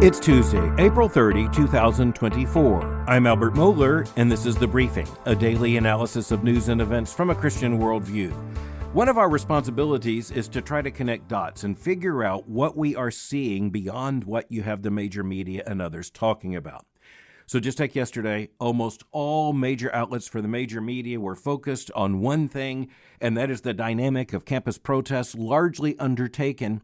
It's Tuesday, April 30, 2024. I'm Albert Mohler, and this is The Briefing, a daily analysis of news and events from a Christian worldview. One of our responsibilities is to try to connect dots and figure out what we are seeing beyond what you have the major media and others talking about. So just take yesterday, almost all major outlets for the major media were focused on one thing, and that is the dynamic of campus protests largely undertaken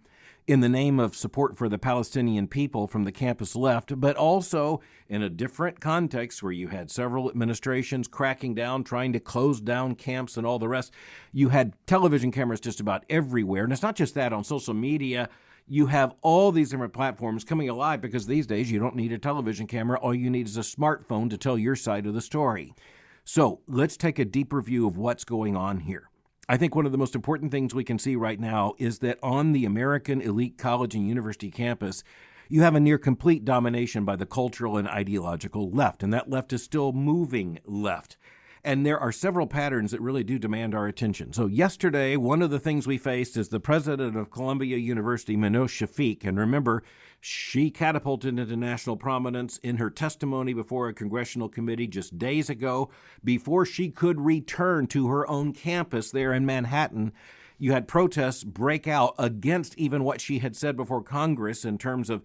in the name of support for the Palestinian people from the campus left, but also in a different context where you had several administrations cracking down, trying to close down camps and all the rest. You had television cameras just about everywhere. And it's not just that on social media. You have all these different platforms coming alive because these days you don't need a television camera. All you need is a smartphone to tell your side of the story. So let's take a deeper view of what's going on here. I think one of the most important things we can see right now is that on the American elite college and university campus, you have a near complete domination by the cultural and ideological left, and that left is still moving left. And there are several patterns that really do demand our attention. So yesterday, one of the things we faced is the president of Columbia University, Minouche Shafik. And remember, she catapulted into national prominence in her testimony before a congressional committee just days ago. Before she could return to her own campus there in Manhattan, you had protests break out against even what she had said before Congress in terms of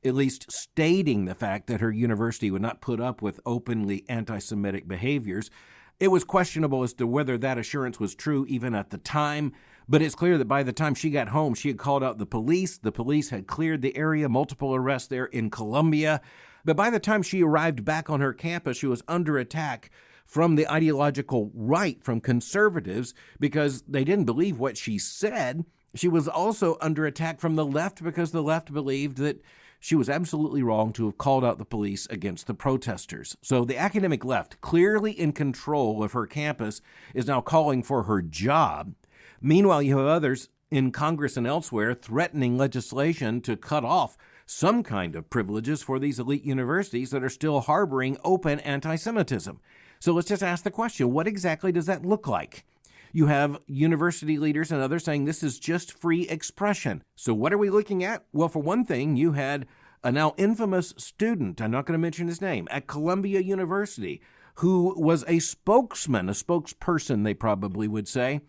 at least stating the fact that her university would not put up with openly anti-Semitic behaviors. It was questionable as to whether that assurance was true even at the time, but it's clear that by the time she got home, she had called out the police. The police had cleared the area, multiple arrests there in Columbia. But by the time she arrived back on her campus, she was under attack from the ideological right, from conservatives, because they didn't believe what she said. She was also under attack from the left because the left believed that she was absolutely wrong to have called out the police against the protesters. So the academic left, clearly in control of her campus, is now calling for her job. Meanwhile, you have others in Congress and elsewhere threatening legislation to cut off some kind of privileges for these elite universities that are still harboring open anti-Semitism. So let's just ask the question, what exactly does that look like? You have university leaders and others saying this is just free expression. So what are we looking at? Well, for one thing, you had a now infamous student, I'm not going to mention his name, at Columbia University, who was a spokesman, a spokesperson, they probably would say,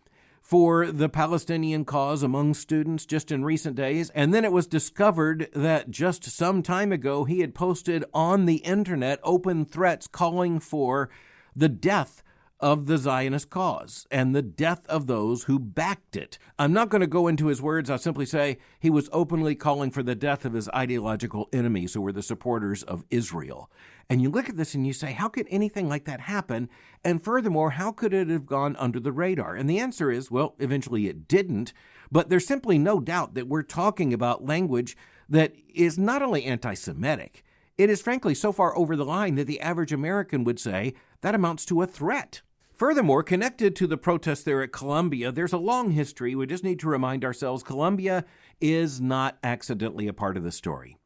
for the Palestinian cause among students just in recent days. And then it was discovered that just some time ago, he had posted on the internet open threats calling for the death of the Zionist cause and the death of those who backed it. I'm not going to go into his words. I'll simply say he was openly calling for the death of his ideological enemies who were the supporters of Israel. And you look at this and you say, how could anything like that happen? And furthermore, how could it have gone under the radar? And the answer is, well, eventually it didn't. But there's simply no doubt that we're talking about language that is not only anti-Semitic, it is frankly so far over the line that the average American would say that amounts to a threat. Furthermore, connected to the protests there at Columbia, there's a long history. We just need to remind ourselves Columbia is not accidentally a part of the story.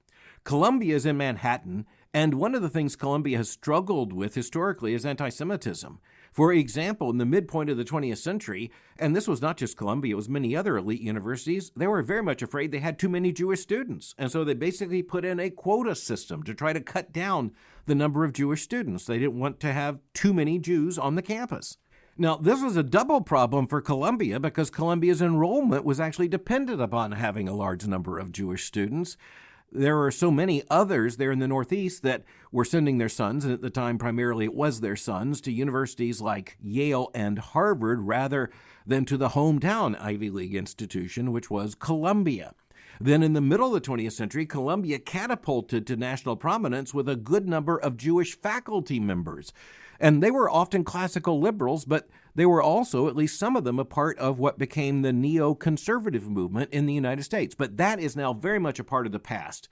Columbia is in Manhattan, and one of the things Columbia has struggled with historically is anti-Semitism. For example, in the midpoint of the 20th century, and this was not just Columbia, it was many other elite universities, they were very much afraid they had too many Jewish students. And so they basically put in a quota system to try to cut down the number of Jewish students. They didn't want to have too many Jews on the campus. Now, this was a double problem for Columbia because Columbia's enrollment was actually dependent upon having a large number of Jewish students. There are so many others there in the Northeast that were sending their sons, and at the time primarily it was their sons, to universities like Yale and Harvard rather than to the hometown Ivy League institution, which was Columbia. Then in the middle of the 20th century, Columbia catapulted to national prominence with a good number of Jewish faculty members. And they were often classical liberals, but they were also, at least some of them, a part of what became the neoconservative movement in the United States. But that is now very much a part of the past.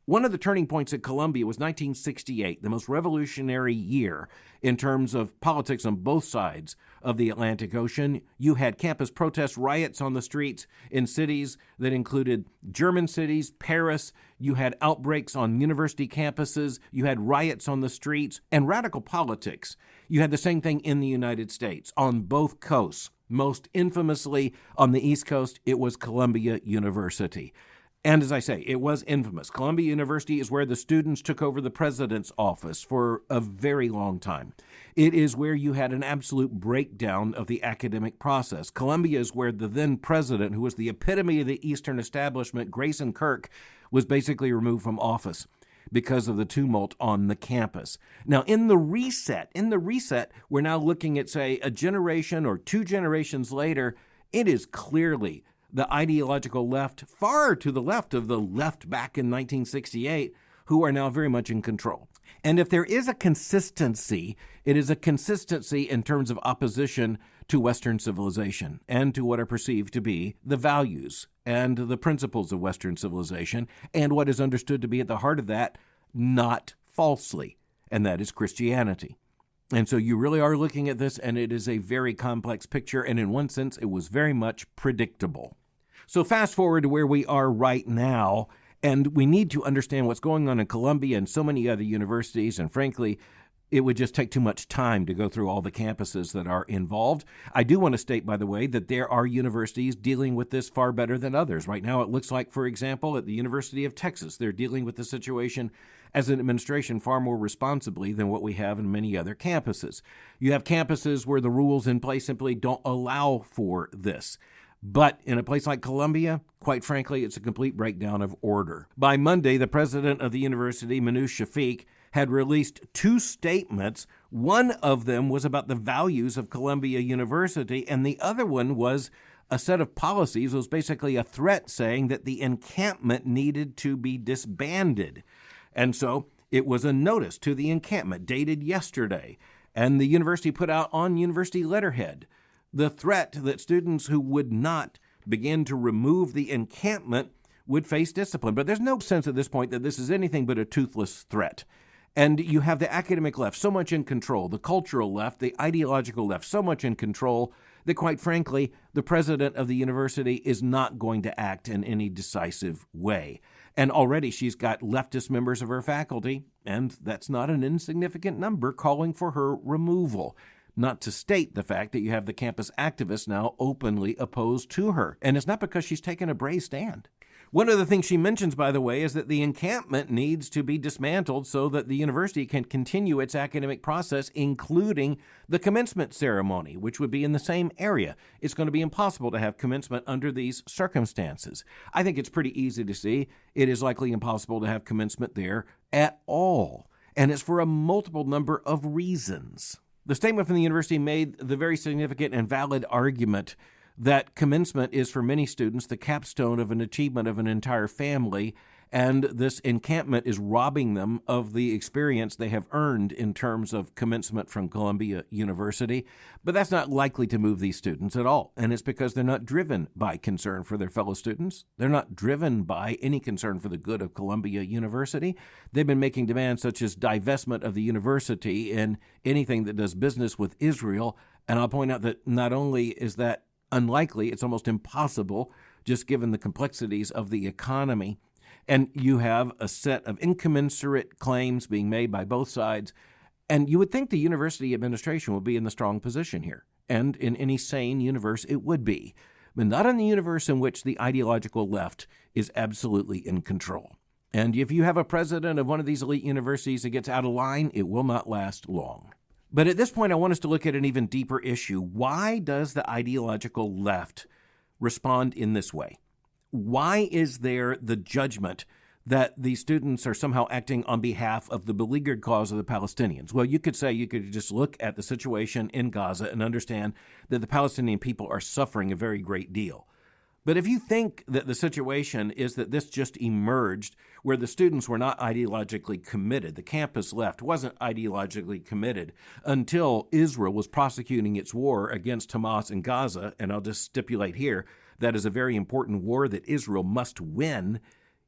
One of the turning points at Columbia was 1968, the most revolutionary year in terms of politics on both sides of the Atlantic Ocean. You had campus protest riots on the streets in cities that included German cities, Paris. You had outbreaks on university campuses. You had riots on the streets and radical politics. You had the same thing in the United States on both coasts. Most infamously on the East Coast, it was Columbia University. And as I say, it was infamous. Columbia University is where the students took over the president's office for a very long time. It is where you had an absolute breakdown of the academic process. Columbia is where the then president, who was the epitome of the Eastern establishment, Grayson Kirk, was basically removed from office because of the tumult on the campus. Now, in the reset, we're now looking at, say, a generation or two generations later. It is clearly the ideological left, far to the left of the left back in 1968, who are now very much in control. And if there is a consistency, it is a consistency in terms of opposition to Western civilization and to what are perceived to be the values and the principles of Western civilization and what is understood to be at the heart of that, not falsely, and that is Christianity. And so you really are looking at this, and it is a very complex picture, and in one sense, it was very much predictable. So fast forward to where we are right now, and we need to understand what's going on in Columbia and so many other universities, and frankly, it would just take too much time to go through all the campuses that are involved. I do want to state, by the way, that there are universities dealing with this far better than others. Right now, it looks like, for example, at the University of Texas, they're dealing with the situation as an administration far more responsibly than what we have in many other campuses. You have campuses where the rules in place simply don't allow for this. But in a place like Columbia, quite frankly, it's a complete breakdown of order. By Monday, the president of the university, Minouche Shafik, had released two statements. One of them was about the values of Columbia University, and the other one was a set of policies. It was basically a threat saying that the encampment needed to be disbanded. And so it was a notice to the encampment dated yesterday, and the university put out on university letterhead the threat that students who would not begin to remove the encampment would face discipline. But there's no sense at this point that this is anything but a toothless threat. And you have the academic left so much in control, the cultural left, the ideological left so much in control that, quite frankly, the president of the university is not going to act in any decisive way. And already she's got leftist members of her faculty, and that's not an insignificant number, calling for her removal. Not to state the fact that you have the campus activists now openly opposed to her. And it's not because she's taken a brave stand. One of the things she mentions, by the way, is that the encampment needs to be dismantled so that the university can continue its academic process, including the commencement ceremony, which would be in the same area. It's going to be impossible to have commencement under these circumstances. I think it's pretty easy to see it is likely impossible to have commencement there at all. And it's for a multiple number of reasons. The statement from the university made the very significant and valid argument that commencement is for many students the capstone of an achievement of an entire family, and this encampment is robbing them of the experience they have earned in terms of commencement from Columbia University. But that's not likely to move these students at all, and it's because they're not driven by concern for their fellow students. They're not driven by any concern for the good of Columbia University. They've been making demands such as divestment of the university and anything that does business with Israel, and I'll point out that not only is that unlikely, it's almost impossible, just given the complexities of the economy. And you have a set of incommensurate claims being made by both sides. And you would think the university administration would be in the strong position here. And in any sane universe, it would be. But not in the universe in which the ideological left is absolutely in control. And if you have a president of one of these elite universities that gets out of line, it will not last long. But at this point, I want us to look at an even deeper issue. Why does the ideological left respond in this way? Why is there the judgment that the students are somehow acting on behalf of the beleaguered cause of the Palestinians? Well, you could just look at the situation in Gaza and understand that the Palestinian people are suffering a very great deal. But if you think that the situation is that this just emerged where the students were not ideologically committed, the campus left wasn't ideologically committed until Israel was prosecuting its war against Hamas in Gaza, and I'll just stipulate here, that is a very important war that Israel must win,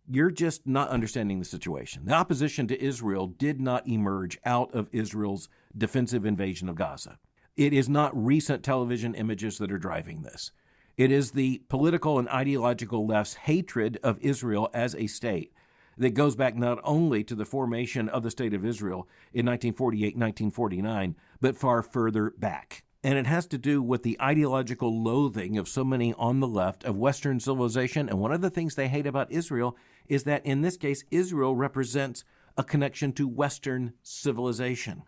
you're just not understanding the situation. The opposition to Israel did not emerge out of Israel's defensive invasion of Gaza. It is not recent television images that are driving this. It is the political and ideological left's hatred of Israel as a state that goes back not only to the formation of the State of Israel in 1948, 1949, but far further back. and it has to do with the ideological loathing of so many on the left of Western civilization. And one of the things they hate about Israel is that, in this case, Israel represents a connection to Western civilization.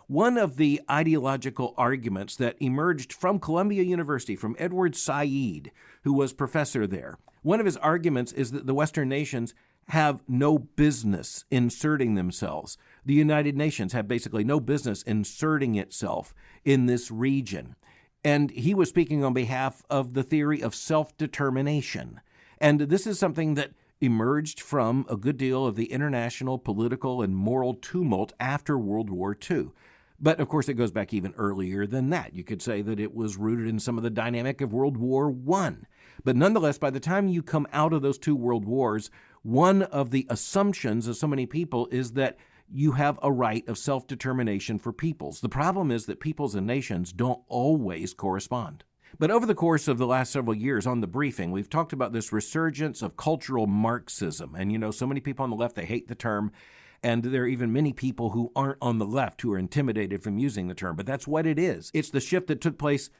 One of the ideological arguments that emerged from Columbia University, from Edward Said, who was professor there, one of his arguments is that the Western nations have no business inserting themselves. The United Nations have basically no business inserting itself in this region. And he was speaking on behalf of the theory of self-determination. And this is something that emerged from a good deal of the international political and moral tumult after World War II. But, of course, it goes back even earlier than that. You could say that it was rooted in some of the dynamic of World War I. But nonetheless, by the time you come out of those two world wars, one of the assumptions of so many people is that you have a right of self-determination for peoples. The problem is that peoples and nations don't always correspond. But over the course of the last several years on the briefing, we've talked about this resurgence of cultural Marxism. And, so many people on the left, they hate the term. And there are even many people who aren't on the left who are intimidated from using the term. But that's what it is. It's the shift that took place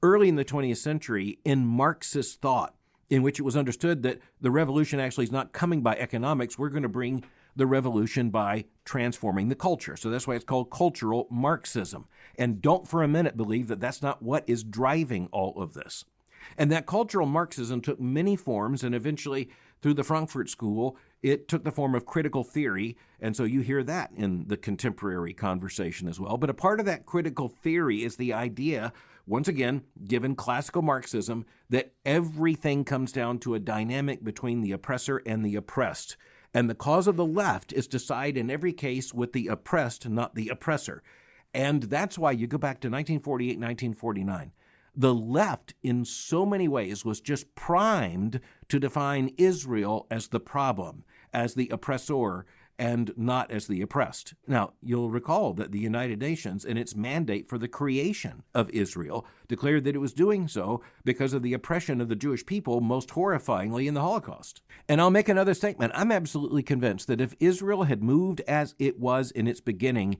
early in the 20th century in Marxist thought, in which it was understood that the revolution actually is not coming by economics. We're going to bring the revolution by transforming the culture. So that's why it's called cultural Marxism. And don't for a minute believe that that's not what is driving all of this. And that cultural Marxism took many forms, and eventually through the Frankfurt School, it took the form of critical theory, and so you hear that in the contemporary conversation as well. But a part of that critical theory is the idea, once again, given classical Marxism, that everything comes down to a dynamic between the oppressor and the oppressed. And the cause of the left is to side in every case with the oppressed, not the oppressor. And that's why you go back to 1948, 1949. The left, in so many ways, was just primed to define Israel as the problem, as the oppressor, and not as the oppressed. Now, you'll recall that the United Nations, in its mandate for the creation of Israel, declared that it was doing so because of the oppression of the Jewish people, most horrifyingly in the Holocaust. And I'll make another statement. I'm absolutely convinced that if Israel had moved as it was in its beginning,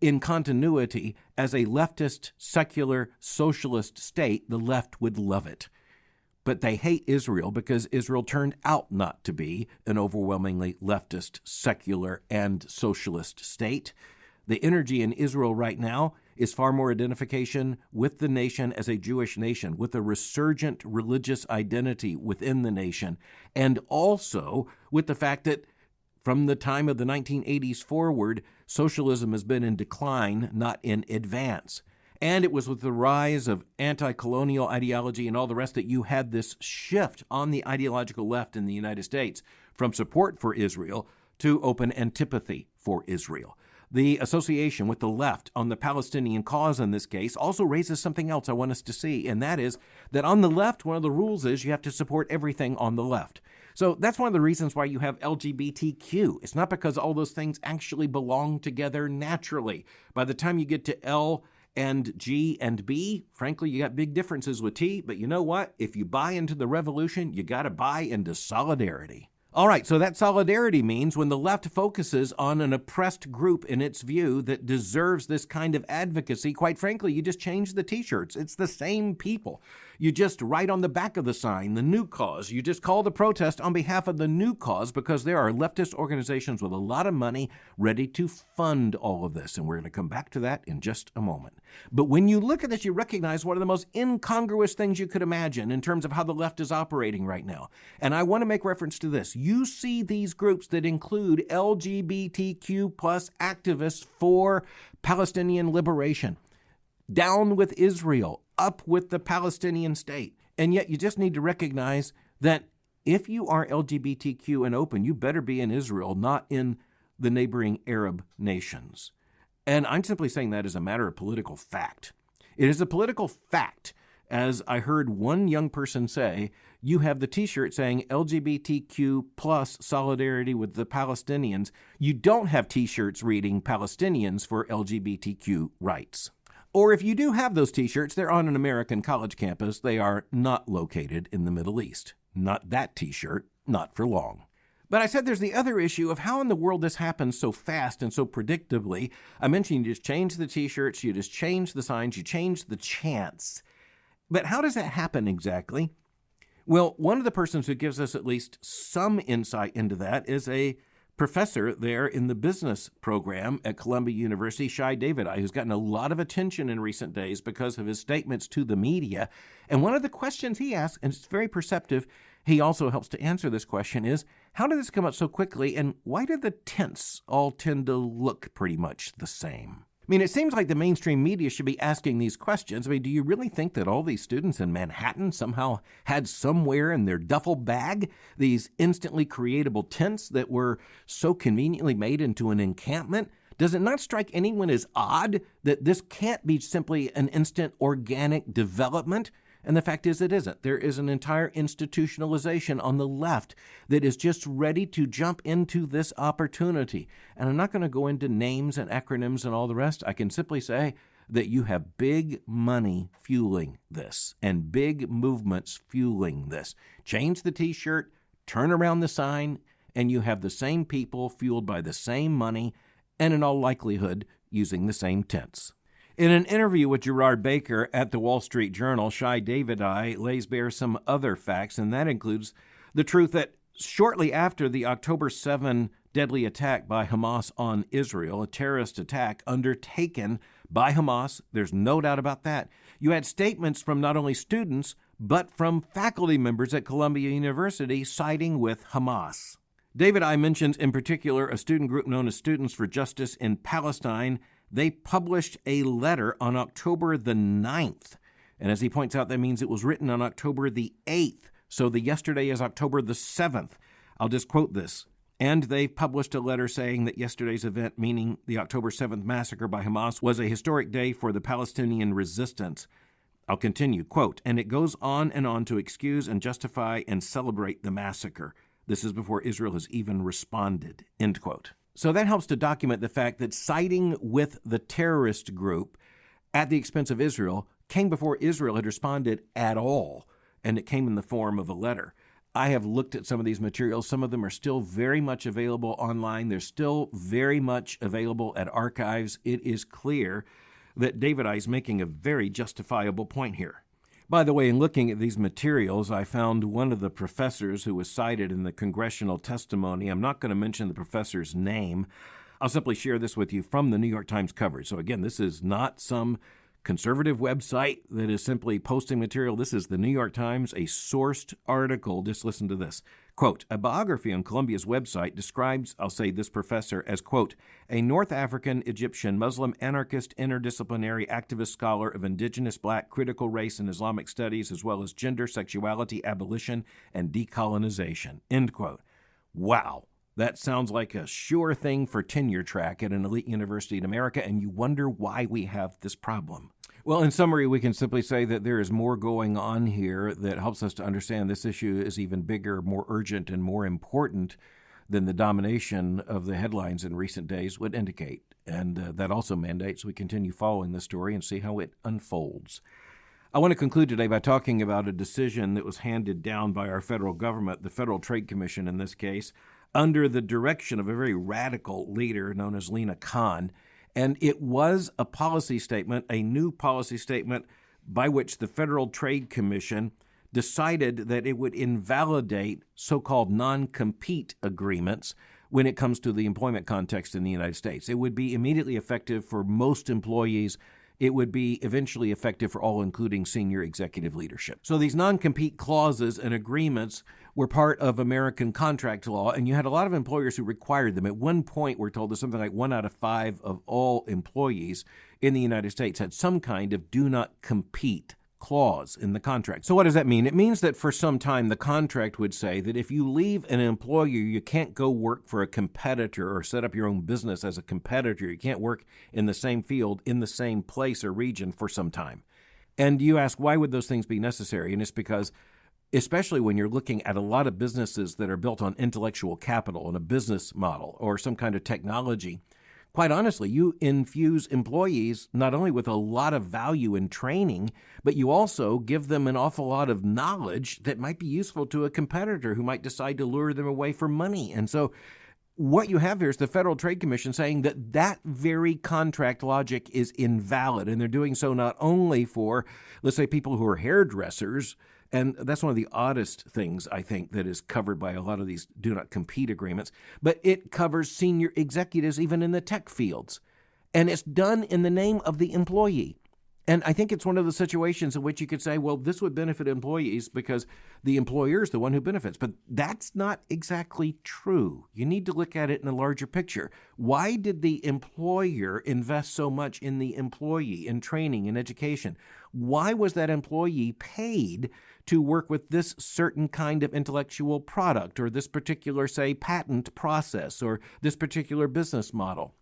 in continuity as a leftist, secular, socialist state, the left would love it. But they hate Israel because Israel turned out not to be an overwhelmingly leftist, secular, and socialist state. The energy in Israel right now is far more identification with the nation as a Jewish nation, with a resurgent religious identity within the nation, and also with the fact that from the time of the 1980s forward, socialism has been in decline, not in advance. And it was with the rise of anti-colonial ideology and all the rest that you had this shift on the ideological left in the United States from support for Israel to open antipathy for Israel. The association with the left on the Palestinian cause in this case also raises something else I want us to see, and that is that on the left, one of the rules is you have to support everything on the left. So that's one of the reasons why you have LGBTQ. It's not because all those things actually belong together naturally. By the time you get to L and G and B, frankly, you got big differences with T, but you know what? If you buy into the revolution, you got to buy into solidarity. All right, so that solidarity means when the left focuses on an oppressed group in its view that deserves this kind of advocacy, quite frankly, you just change the T-shirts. It's the same people. You just write on the back of the sign, the new cause. You just call the protest on behalf of the new cause because there are leftist organizations with a lot of money ready to fund all of this. And we're going to come back to that in just a moment. But when you look at this, you recognize one of the most incongruous things you could imagine in terms of how the left is operating right now. And I want to make reference to this. You see these groups that include LGBTQ plus activists for Palestinian liberation. Down with Israel, up with the Palestinian state. And yet you just need to recognize that if you are LGBTQ and open, you better be in Israel, not in the neighboring Arab nations. And I'm simply saying that as a matter of political fact. It is a political fact, as I heard one young person say, you have the T-shirt saying LGBTQ plus solidarity with the Palestinians. You don't have T-shirts reading Palestinians for LGBTQ rights. Or if you do have those T-shirts, they're on an American college campus. They are not located in the Middle East. Not that T-shirt, not for long. But I said there's the other issue of how in the world this happens so fast and so predictably. I mentioned you just change the T-shirts, you just change the signs, you change the chants. But how does that happen exactly? Well, one of the persons who gives us at least some insight into that is a professor there in the business program at Columbia University, Shai Davidai, who's gotten a lot of attention in recent days because of his statements to the media. And one of the questions he asks, and it's very perceptive, he also helps to answer this question, is how did this come up so quickly, and why do the tense all tend to look pretty much the same? I mean, it seems like the mainstream media should be asking these questions. I mean, do you really think that all these students in Manhattan somehow had somewhere in their duffel bag these instantly creatable tents that were so conveniently made into an encampment? Does it not strike anyone as odd that this can't be simply an instant organic development? And the fact is it isn't. There is an entire institutionalization on the left that is just ready to jump into this opportunity. And I'm not going to go into names and acronyms and all the rest. I can simply say that you have big money fueling this and big movements fueling this. Change the T-shirt, turn around the sign, and you have the same people fueled by the same money and in all likelihood using the same tents. In an interview with Gerard Baker at the Wall Street Journal, Shai Davidai lays bare some other facts, and that includes the truth that shortly after the October 7 deadly attack by Hamas on Israel, a terrorist attack undertaken by Hamas, there's no doubt about that, you had statements from not only students, but from faculty members at Columbia University siding with Hamas. Davidai mentions in particular a student group known as Students for Justice in Palestine. They published a letter on October the 9th. And as he points out, that means it was written on October the 8th. So the yesterday is October the 7th. I'll just quote this. And they published a letter saying that yesterday's event, meaning the October 7th massacre by Hamas, was a historic day for the Palestinian resistance. I'll continue, quote, and it goes on to excuse and justify and celebrate the massacre. This is before Israel has even responded, end quote. So that helps to document the fact that siding with the terrorist group at the expense of Israel came before Israel had responded at all, and it came in the form of a letter. I have looked at some of these materials. Some of them are still very much available online. They're still very much available at archives. It is clear that Davidai is making a very justifiable point here. By the way, in looking at these materials, I found one of the professors who was cited in the congressional testimony. I'm not going to mention the professor's name. I'll simply share this with you from the New York Times coverage. So again, this is not some conservative website that is simply posting material. This is the New York Times, a sourced article. Just listen to this. Quote, a biography on Columbia's website describes, I'll say this professor, as, quote, a North African, Egyptian, Muslim, anarchist, interdisciplinary activist scholar of indigenous, black, critical race and Islamic studies, as well as gender, sexuality, abolition, and decolonization, end quote. Wow. That sounds like a sure thing for tenure track at an elite university in America, and you wonder why we have this problem. Well, in summary, we can simply say that there is more going on here that helps us to understand this issue is even bigger, more urgent, and more important than the domination of the headlines in recent days would indicate. And that also mandates we continue following the story and see how it unfolds. I want to conclude today by talking about a decision that was handed down by our federal government, the Federal Trade Commission in this case, under the direction of a very radical leader known as Lina Khan. And it was a policy statement, a new policy statement by which the Federal Trade Commission decided that it would invalidate so-called non-compete agreements when it comes to the employment context in the United States. It would be immediately effective for most employees. It would be eventually effective for all, including senior executive leadership. So these non-compete clauses and agreements were part of American contract law, and you had a lot of employers who required them. At one point, we're told that something like 1 out of 5 of all employees in the United States had some kind of do not compete clause in the contract. So what does that mean? It means that for some time, the contract would say that if you leave an employer, you can't go work for a competitor or set up your own business as a competitor. You can't work in the same field, in the same place or region for some time. And you ask, why would those things be necessary? And it's because, especially when you're looking at a lot of businesses that are built on intellectual capital and a business model or some kind of technology, quite honestly, you infuse employees not only with a lot of value and training, but you also give them an awful lot of knowledge that might be useful to a competitor who might decide to lure them away for money. And so what you have here is the Federal Trade Commission saying that that very contract logic is invalid. And they're doing so not only for, let's say, people who are hairdressers. And that's one of the oddest things, I think, that is covered by a lot of these do not compete agreements. But it covers senior executives even in the tech fields. And it's done in the name of the employee. And I think it's one of the situations in which you could say, well, this would benefit employees because the employer is the one who benefits. But that's not exactly true. You need to look at it in a larger picture. Why did the employer invest so much in the employee, in training, in education? Why was that employee paid to work with this certain kind of intellectual product or this particular, say, patent process or this particular business model?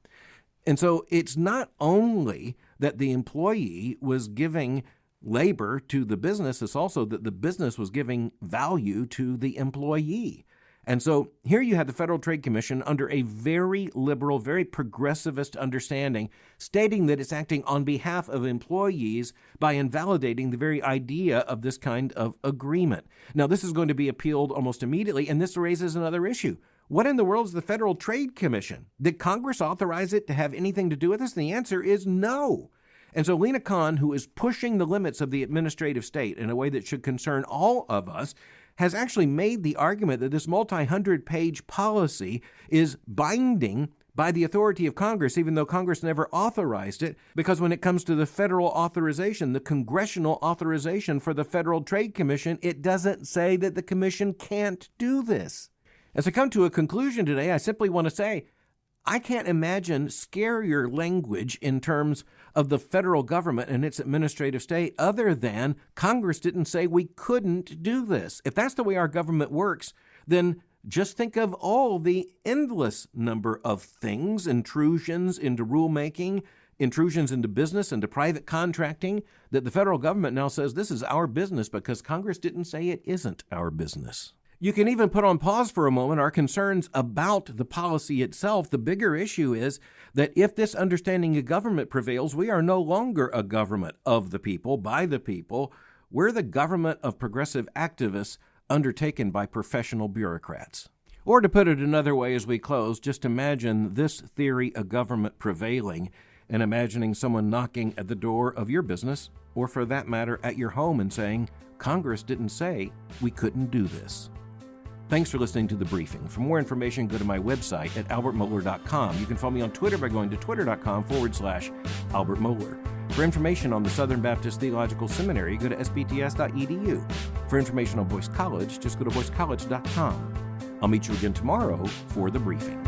And so it's not only that the employee was giving labor to the business, it's also that the business was giving value to the employee. And so here you have the Federal Trade Commission under a very liberal, very progressivist understanding, stating that it's acting on behalf of employees by invalidating the very idea of this kind of agreement. Now, this is going to be appealed almost immediately, and this raises another issue. What in the world is the Federal Trade Commission? Did Congress authorize it to have anything to do with this? And the answer is no. And so Lena Khan, who is pushing the limits of the administrative state in a way that should concern all of us, has actually made the argument that this multi-hundred-page policy is binding by the authority of Congress, even though Congress never authorized it, because when it comes to the federal authorization, the congressional authorization for the Federal Trade Commission, it doesn't say that the commission can't do this. As I come to a conclusion today, I simply want to say, I can't imagine scarier language in terms of the federal government and its administrative state other than Congress didn't say we couldn't do this. If that's the way our government works, then just think of all the endless number of things, intrusions into rulemaking, intrusions into business, into private contracting, that the federal government now says this is our business because Congress didn't say it isn't our business. You can even put on pause for a moment our concerns about the policy itself. The bigger issue is that if this understanding of government prevails, we are no longer a government of the people, by the people. We're the government of progressive activists undertaken by professional bureaucrats. Or to put it another way as we close, just imagine this theory of government prevailing and imagining someone knocking at the door of your business, or for that matter, at your home and saying, Congress didn't say we couldn't do this. Thanks for listening to The Briefing. For more information, go to my website at albertmohler.com. You can follow me on Twitter by going to twitter.com/Albert Mohler. For information on the Southern Baptist Theological Seminary, go to sbts.edu. For information on Boyce College, just go to boycecollege.com. I'll meet you again tomorrow for The Briefing.